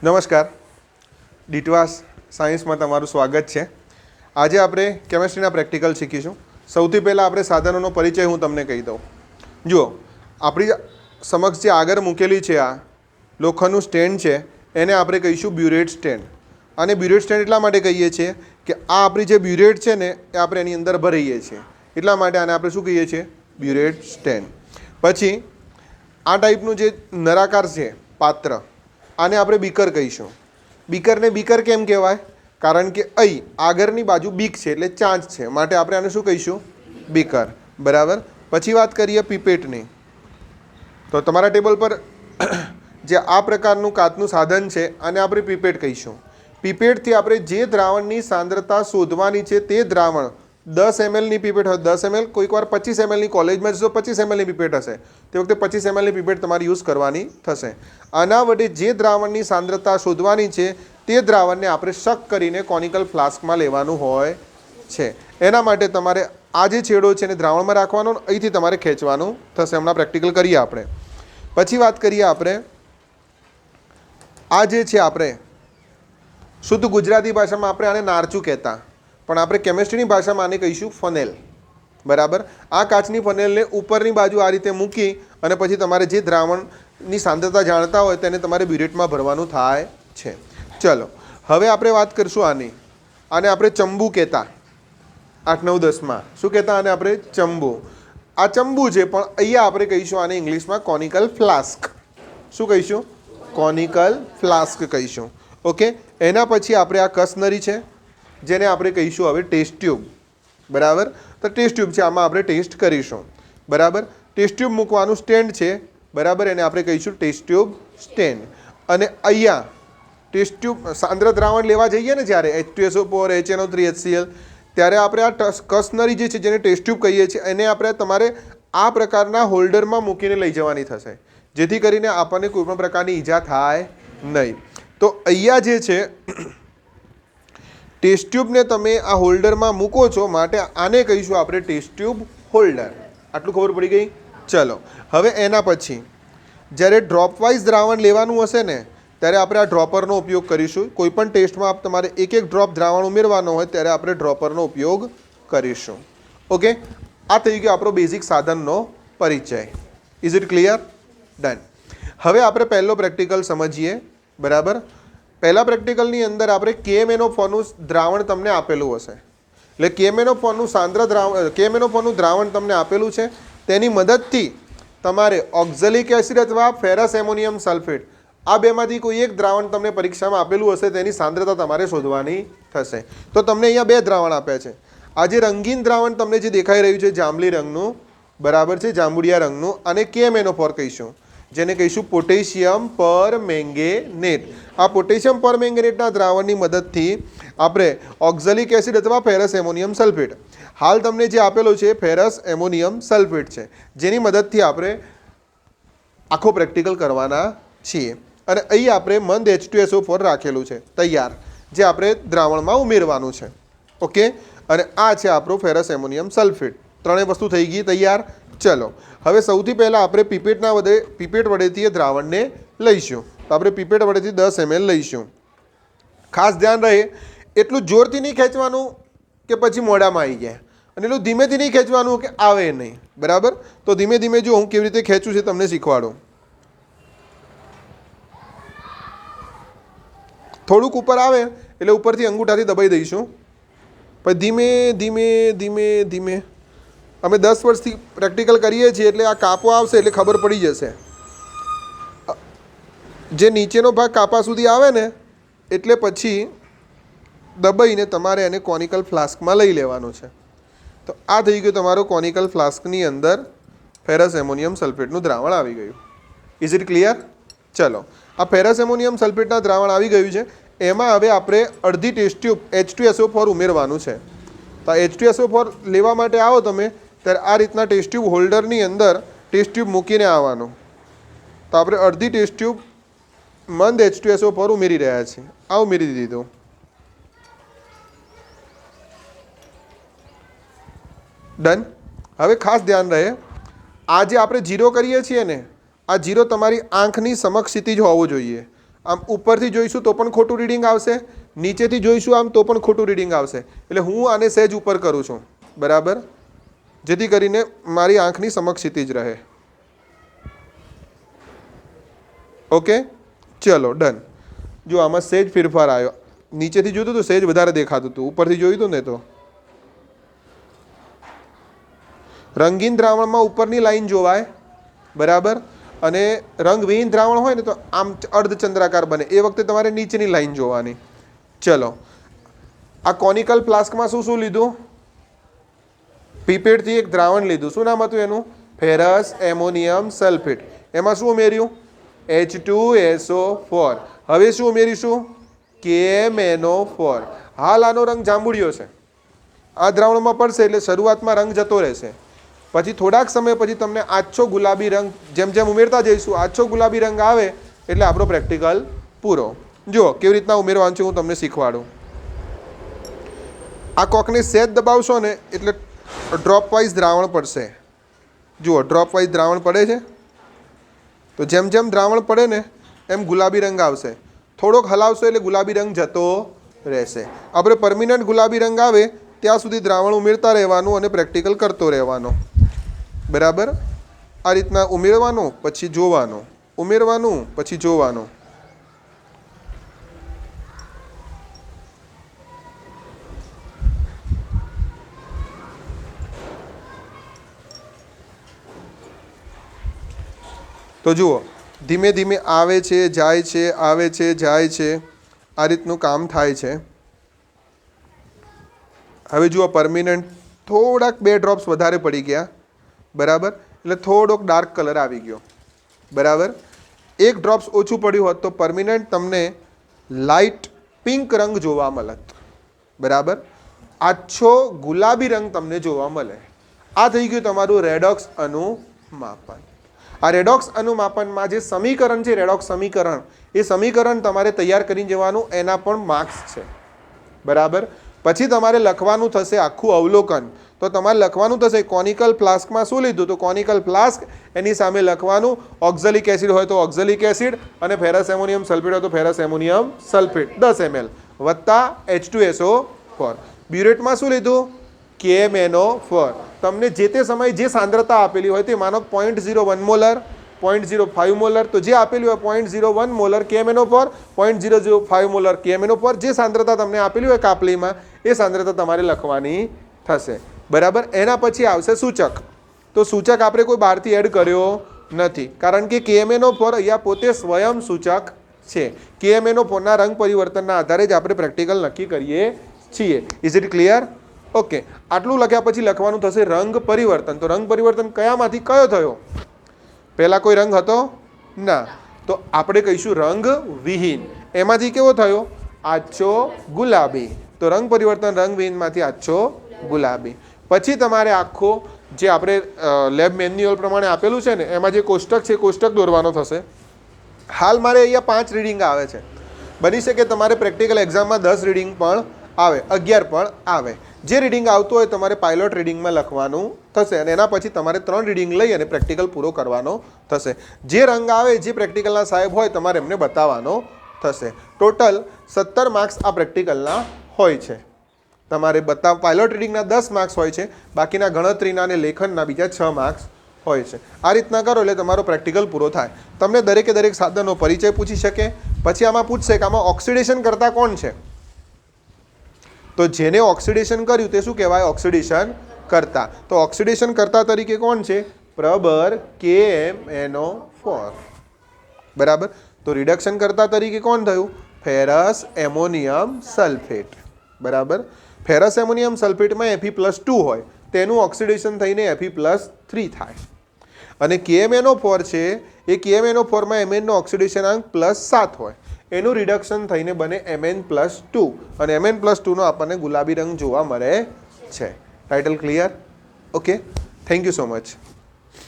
નમસ્કાર, ડીટવાસ સાયન્સમાં તમારું સ્વાગત છે। આજે આપણે કેમેસ્ટ્રીના પ્રેક્ટિકલ શીખીશું। સૌથી પહેલાં આપણે સાધનોનો પરિચય હું તમને કહી દઉં। જુઓ, આપણી સમક્ષ જે આગળ મૂકેલી છે આ લોખંડનું સ્ટેન્ડ છે એને આપણે કહીશું બ્યુરેટ સ્ટેન્ડ। અને બ્યુરેટ સ્ટેન્ડ એટલા માટે કહીએ છીએ કે આ આપણી જે બ્યુરેટ છે ને એ આપણે એની અંદર ભરીએ છીએ, એટલા માટે આને આપણે શું કહીએ છીએ? Burette stand. પછી આ ટાઈપનું જે નળાકાર છે પાત્ર, આને આપણે બીકર કહીશું। બીકરને બીકર કેમ કહેવાય? કારણ કે અહીં આગળની બાજુ બીક છે એટલે ચાંચ છે, માટે આપણે આને શું કહીશું? બીકર, બરાબર। પછી વાત કરીએ પીપેટની, તો તમારા ટેબલ પર જે આ પ્રકારનું કાચનું સાધન છે આને આપણે પીપેટ કહીશું। પીપેટથી આપણે જે દ્રાવણની સાંદ્રતા શોધવાની છે તે દ્રાવણ 10 mlની પીપેટ હોય 10 ml, કોઈક વાર 25 mlની કોલેજમાં જશો 25 mlની પીપેટ હશે, તે વખતે 25 mlની પીપેટ તમારે યુઝ કરવાની થશે। આના વડે જે દ્રાવણની સાંદ્રતા શોધવાની છે તે દ્રાવણને આપણે શક કરીને કોનિકલ ફ્લાસ્કમાં લેવાનું હોય છે। એના માટે તમારે આ જે છેડો છે એને દ્રાવણમાં રાખવાનો, અહીંથી તમારે ખેંચવાનું થશે। હમણાં પ્રેક્ટિકલ કરીએ આપણે। પછી વાત કરીએ આપણે આ જે છે આપણે શુદ્ધ ગુજરાતી ભાષામાં આપણે આને નારચું કહેતા, પણ આપણે કેમેસ્ટ્રીની ભાષામાં આને કહીશું ફનેલ, બરાબર। આ કાચની ફનેલને ઉપરની બાજુ આ રીતે મૂકી અને પછી તમારે જે દ્રાવણની સાંદ્રતા જાણતા હોય તેને તમારે બ્યુરેટમાં ભરવાનું થાય છે। ચલો, હવે આપણે વાત કરીશું આને આપણે ચંબુ કહેતા। 8, 9, 10માં શું કહેતા? આને આપણે ચંબુ। આ ચંબુ છે, પણ અહીંયા આપણે કહીશું આને ઇંગ્લિશમાં કોનિકલ ફ્લાસ્ક। શું કહીશું? કોનિકલ ફ્લાસ્ક કહીશું, ઓકે। એના પછી આપણે આ કસનરી છે જેને આપણે કહીશું હવે ટેસ્ટ ટ્યુબ, બરાબર। તો ટેસ્ટ ટ્યુબ છે, આમાં આપણે ટેસ્ટ કરીશું, બરાબર। ટેસ્ટ ટ્યુબ મૂકવાનું સ્ટેન્ડ છે, બરાબર, એને આપણે કહીશું ટેસ્ટ ટ્યુબ સ્ટેન્ડ। અને અહીંયા ટેસ્ટ ટ્યુબ સાંદ્ર દ્રાવણ લેવા જઈએ ને જ્યારે H2SO4 HNO3HCl, ત્યારે આપણે આ કસનરી જે છે જેને ટેસ્ટ ટ્યુબ કહીએ છીએ એને આપણે તમારે આ પ્રકારના હોલ્ડરમાં મૂકીને લઈ જવાની થશે, જેથી કરીને આપણને કોઈપણ પ્રકારની ઈજા થાય નહીં। તો અહીંયા જે છે ટેસ્ટ ટ્યુબને તમે આ હોલ્ડરમાં મૂકો છો, માટે આને કહીશું આપણે ટેસ્ટ ટ્યુબ હોલ્ડર। આટલું ખબર પડી ગઈ? ચલો, હવે એના પછી જ્યારે ડ્રોપ વાઇઝ દ્રાવણ લેવાનું હશે ને ત્યારે આપણે આ ડ્રોપરનો ઉપયોગ કરીશું। કોઈપણ ટેસ્ટમાં તમારે એક ડ્રોપ દ્રાવણ ઉમેરવાનો હોય ત્યારે આપણે ડ્રોપરનો ઉપયોગ કરીશું, ઓકે। આ થઈ ગયો આપણો બેઝિક સાધનનો પરિચય। Is it clear? ડન। હવે આપણે પહેલો પ્રેક્ટિકલ સમજીએ, બરાબર। પહેલા પ્રેક્ટિકલની અંદર આપણે KMnO4નું દ્રાવણ તમને આપેલું હશે, એટલે KMnO4નું KMnO4નું દ્રાવણ તમને આપેલું છે, તેની મદદથી તમારે ઓક્ઝેલિક એસિડ અથવા ફેરસ એમોનિયમ સલ્ફેટ આ બેમાંથી કોઈ એક દ્રાવણ તમને પરીક્ષામાં આપેલું હશે, તેની સાંદ્રતા તમારે શોધવાની થશે। તો તમને અહીંયા બે દ્રાવણ આપ્યા છે। આ જે રંગીન દ્રાવણ તમને જે દેખાઈ રહ્યું છે જાંબલી રંગનું, બરાબર છે, જાંબુડિયા રંગનું, અને KMnO4 કહીશું, જેને કહીશું પોટેશિયમ પરમેંગેનેટ। આ પોટેશિયમ પરમેંગેનેટના દ્રાવણની મદદથી આપણે ઓક્ઝેલિક એસિડ અથવા ફેરસ એમોનિયમ સલ્ફેટ, હાલ તમને જે આપેલો છે ફેરસ એમોનિયમ સલ્ફેટ છે, જેની મદદથી આપણે આખો પ્રેક્ટિકલ કરવાના છીએ। અને અહીં આપણે મંદ H2SO4 રાખેલું છે તૈયાર, જે આપણે દ્રાવણમાં ઉમેરવાનું છે, ઓકે। અને આ છે આપણું ફેરસ એમોનિયમ સલ્ફેટ। ત્રણેય વસ્તુ થઈ ગઈ તૈયાર। ચલો, હવે સૌથી પહેલાં આપણે પીપેટ વડેથી એ દ્રાવણને લઈશું। તો આપણે પીપેટ વડેથી 10 ml લઈશું। ખાસ ધ્યાન રહે, એટલું જોરથી નહીં ખેંચવાનું કે પછી મોઢામાં આવી જાય, અને એટલું ધીમેથી નહીં ખેંચવાનું કે આવે નહીં, બરાબર। તો ધીમે ધીમે જો હું કેવી રીતે ખેંચું છે તમને શીખવાડું। થોડુંક ઉપર આવે એટલે ઉપરથી અંગૂઠાથી દબાઈ દઈશું, પછી ધીમે ધીમે ધીમે ધીમે અમે 10 વર્ષથી પ્રેક્ટિકલ કરીએ છીએ એટલે આ કાપો આવશે એટલે ખબર પડી જશે। જે નીચેનો ભાગ કાપા સુધી આવે ને એટલે પછી દબાઈને તમારે એને કોનિકલ ફ્લાસ્કમાં લઈ લેવાનું છે। તો આ થઈ ગયું તમારું કોનિકલ ફ્લાસ્કની અંદર ફેરસ એમોનિયમ સલ્ફેટનું દ્રાવણ આવી ગયું। Is it clear? ચલો, આ ફેરસ એમોનિયમ સલ્ફેટના દ્રાવણ આવી ગયું છે, એમાં હવે આપણે અડધી ટેસ્ટ ટ્યુબ H2SO4 ઉમેરવાનું છે। તો H2SO4 લેવા માટે આવો તમે ત્યારે આ રીતના ટેસ્ટ ટ્યુબ હોલ્ડરની અંદર ટેસ્ટ ટ્યુબ મૂકીને આવવાનું। તો આપણે અડધી ટેસ્ટ ટ્યુબ મંદ H2SO4 ઉમેરી રહ્યા છીએ। આ ઉમેરી દીધું। ડન। હવે ખાસ ધ્યાન રહે, આ જે આપણે 0 કરીએ છીએ ને, આ 0 તમારી આંખની સમક્ષ ક્ષિતિજ હોવું જોઈએ। આમ ઉપરથી જોઈશું તો પણ ખોટું રીડિંગ આવશે, નીચેથી જોઈશું આમ તો પણ ખોટું રીડિંગ આવશે. એટલે હું આને સહેજ ઉપર કરું છું, બરાબર, જેથી કરીને મારી આંખની સમક્ષ ક્ષિતિજ રહે. ઓકે, ચલો ડન. જો આમાં સહેજ ફેરફાર આવ્યો. નીચેથી જોયું તો સહેજ વધારે દેખાતું હતું, ઉપરથી જોયું હતું ને તો રંગીન દ્રાવણમાં ઉપરની લાઈન જોવાય, બરાબર, અને રંગવિહીન દ્રાવણ હોય ને તો આમ અર્ધચંદ્રાકાર બને. એ વખતે તમારે નીચેની લાઈન જોવાની. ચલો, આ કોનિકલ ફ્લાસ્કમાં શું શું લીધું? પીપેટથી એક દ્રાવણ લીધું. શું નામ હતું એનું? Ferrous ammonium sulphate. એમાં શું ઉમેર્યું? H2SO4. હવે શું ઉમેરીશું? KMNO4. હાલ આનો રંગ જાંબુડિયો છે, આ દ્રાવણમાં પડશે એટલે શરૂઆતમાં રંગ જતો રહેશે. પછી થોડાક સમય પછી તમને આછો ગુલાબી રંગ, જેમ જેમ ઉમેરતા જઈશું આછો ગુલાબી રંગ આવે એટલે આપણો પ્રેક્ટિકલ પૂરો. જુઓ કેવી રીતના ઉમેરવાનું છે હું તમને શીખવાડું. આ કોકને સહેજ દબાવશો ને એટલે ડ્રોપ વાઇઝ દ્રાવણ પડશે. જુઓ ડ્રોપ વાઇઝ દ્રાવણ પડે છે, તો જેમ જેમ દ્રાવણ પડે ને એમ ગુલાબી રંગ આવશે. થોડોક હલાવશો એટલે ગુલાબી રંગ જતો રહેશે. આપણે પરમિનન્ટ ગુલાબી રંગ આવે ત્યાં સુધી દ્રાવણ ઉમેરતા રહેવાનું અને પ્રેક્ટિકલ કરતો રહેવાનો, બરાબર. આ રીતના ઉમેરવાનું પછી જોવાનું, ઉમેરવાનું પછી જોવાનું. તો જુઓ ધીમે ધીમે આવે છે, જાય છે, આવે છે, જાય છે, આ રીતનું કામ થાય છે. હવે જુઓ પરમિનન્ટ થોડાક 2 ડ્રોપ્સ વધારે પડી ગયા, બરાબર, એટલે થોડોક ડાર્ક કલર આવી ગયો, બરાબર. 1 ડ્રોપ્સ ઓછું પડ્યું હોત તો પરમિનન્ટ તમને લાઇટ પિંક રંગ જોવા મળત, બરાબર, આછો ગુલાબી રંગ તમને જોવા મળે. આ થઈ ગયું તમારું રેડોક્સ અનુમાપન. આ રેડોક્સ અનુમાપનમાં જે સમીકરણ છે, રેડોક્સ સમીકરણ, એ સમીકરણ તમારે તૈયાર કરીને જવાનું, એના પણ માર્ક્સ છે, બરાબર. પછી તમારે લખવાનું થશે આખું અવલોકન. તો તમારે લખવાનું થશે કોનિકલ ફ્લાસ્કમાં શું લીધું, તો કોનિકલ ફ્લાસ્ક, એની સામે લખવાનું ઓક્ઝલિક એસિડ હોય તો ઓક્ઝલિક એસિડ, અને ફેરસ એમોનિયમ સલ્ફેટ હોય તો ફેરસ એમોનિયમ સલ્ફેટ 10 ml વત્તા H2SO4. બ્યુરેટમાં શું લીધું? KMNO4. તમને જે તે સમયે જે સાંદ્રતા આપેલી હોય તે માનો 0.01 મોલર, 0.05 મોલર, તો જે આપેલી હોય 0.01 મોલર KMNO4, 0.005 મોલર KMNO4, જે સાંદ્રતા તમને આપેલી હોય કાપલીમાં એ સાંદ્રતા તમારે લખવાની થશે, બરાબર. એના પછી આવશે સૂચક. તો સૂચક આપણે કોઈ બહારથી એડ કર્યો નથી, કારણ કે KMNO4 અહીંયા પોતે સ્વયં સૂચક છે. KMNO4ના રંગ પરિવર્તનના આધારે જ આપણે પ્રેક્ટિકલ નક્કી કરીએ છીએ. Is it clear? ઓકે, આટલું લખ્યા પછી લખવાનું થશે રંગ પરિવર્તન. તો રંગ પરિવર્તન કયામાંથી કયો થયો? પહેલાં કોઈ રંગ હતો ના, તો આપણે કહીશું રંગ વિહીન. એમાંથી કેવો થયો? આછો ગુલાબી. તો રંગ પરિવર્તન રંગ વિહીનમાંથી આછો ગુલાબી. પછી તમારે આખો જે આપણે લેબ મેન્યુઅલ પ્રમાણે આપેલું છે ને એમાં જે કોષ્ટક છે કોષ્ટક દોરવાનો થશે. હાલ મારે અહીંયા 5 રીડિંગ આવે છે, બની શકે તમારે પ્રેક્ટિકલ એક્ઝામમાં 10 રીડિંગ પણ આવે, 11 પણ આવે. જે રીડિંગ આવતું હોય તમારે પાયલોટ રીડિંગમાં લખવાનું થશે, અને એના પછી તમારે 3 રીડિંગ લઈ અને પ્રેક્ટિકલ પૂરો કરવાનો થશે. જે રંગ આવે, જે પ્રેક્ટિકલના સાહેબ હોય તમારે એમને બતાવવાનો થશે. ટોટલ 17 માર્ક્સ આ પ્રેક્ટિકલના હોય છે. તમારે પાયલોટ રીડિંગના 10 માર્ક્સ હોય છે, બાકીના ગણતરીના અને લેખનના બીજા 6 માર્ક્સ હોય છે. આ રીતના કરો એટલે તમારો પ્રેક્ટિકલ પૂરો થાય. તમને દરેકે દરેક સાધનનો પરિચય પૂછી શકે. પછી આમાં પૂછશે કે આમાં ઓક્સિડેશન કરતા કોણ છે, તો જેને ઓક્સિડેશન કર્યું તે શું કહેવાય? ઓક્સિડેશન કરતા. તો ઓક્સિડેશન કરતા તરીકે કોણ છે? પ્રબર KMNO4, બરાબર. તો રિડક્શન કરતા તરીકે કોણ થયું? ફેરસ એમોનિયમ સલ્ફેટ, બરાબર. ફેરસ એમોનિયમ સલ્ફેટમાં Fe+2 હોય, તેનું ઓક્સિડેશન થઈને Fe+3 થાય. અને KMNO4 છે, એ KMNO4માં Mnનો ઓક્સિડેશન અંક +7 હોય, એનું રિડક્શન થઈને બને Mn+2, અને Mn+2નો આપણને ગુલાબી રંગ જોવા મળે છે. Title clear? Okay, thank you so much.